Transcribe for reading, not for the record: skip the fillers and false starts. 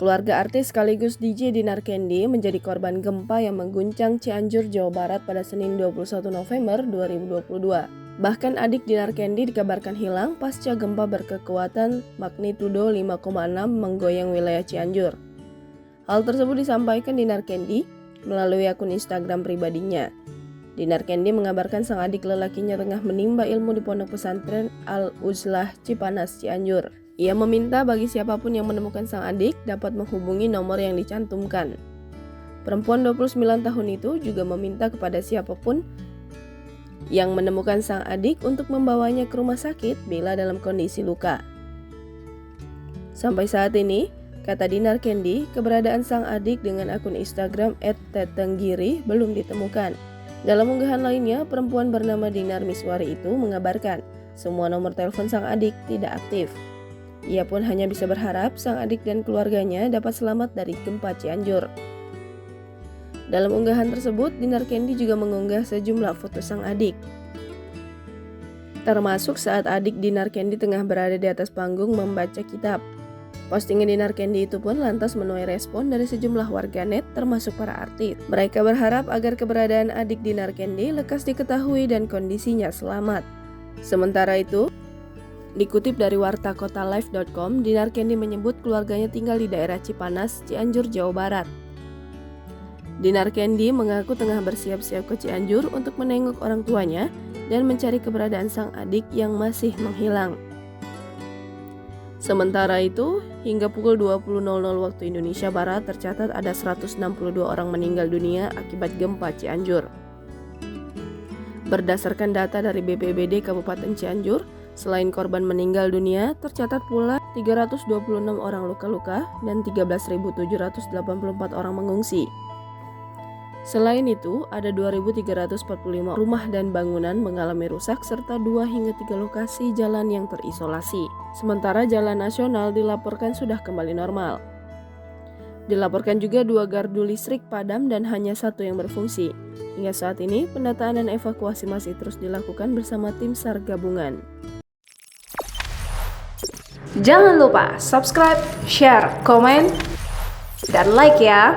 Keluarga artis sekaligus DJ Dinar Candy menjadi korban gempa yang mengguncang Cianjur, Jawa Barat pada Senin 21 November 2022. Bahkan adik Dinar Candy dikabarkan hilang pasca gempa berkekuatan magnitudo 5,6 menggoyang wilayah Cianjur. Hal tersebut disampaikan Dinar Candy melalui akun Instagram pribadinya. Dinar Candy mengabarkan sang adik lelakinya tengah menimba ilmu di Pondok Pesantren Al-Uzlah Cipanas, Cianjur. Ia meminta bagi siapapun yang menemukan sang adik dapat menghubungi nomor yang dicantumkan. Perempuan 29 tahun itu juga meminta kepada siapapun yang menemukan sang adik untuk membawanya ke rumah sakit bila dalam kondisi luka. Sampai saat ini, kata Dinar Candy, keberadaan sang adik dengan akun Instagram @tetenggiri belum ditemukan. Dalam unggahan lainnya, perempuan bernama Dinar Miswari itu mengabarkan semua nomor telepon sang adik tidak aktif. Ia pun hanya bisa berharap sang adik dan keluarganya dapat selamat dari gempa Cianjur. Dalam unggahan tersebut, Dinar Candy juga mengunggah sejumlah foto sang adik. Termasuk saat adik Dinar Candy tengah berada di atas panggung membaca kitab. Postingan Dinar Candy itu pun lantas menuai respon dari sejumlah warganet termasuk para artis. Mereka berharap agar keberadaan adik Dinar Candy lekas diketahui dan kondisinya selamat. Sementara itu, dikutip dari wartakotalive.com, Dinar Candy menyebut keluarganya tinggal di daerah Cipanas, Cianjur, Jawa Barat. Dinar Candy mengaku tengah bersiap-siap ke Cianjur untuk menengok orang tuanya dan mencari keberadaan sang adik yang masih menghilang. Sementara itu, hingga pukul 20.00 waktu Indonesia Barat tercatat ada 162 orang meninggal dunia akibat gempa Cianjur. Berdasarkan data dari BPBD Kabupaten Cianjur, selain korban meninggal dunia, tercatat pula 326 orang luka-luka dan 13.784 orang mengungsi. Selain itu, ada 2.345 rumah dan bangunan mengalami rusak serta 2 hingga 3 lokasi jalan yang terisolasi. Sementara jalan nasional dilaporkan sudah kembali normal. Dilaporkan juga 2 gardu listrik padam dan hanya 1 yang berfungsi. Hingga saat ini, pendataan dan evakuasi masih terus dilakukan bersama tim SAR gabungan. Jangan lupa subscribe, share, komen, dan like ya!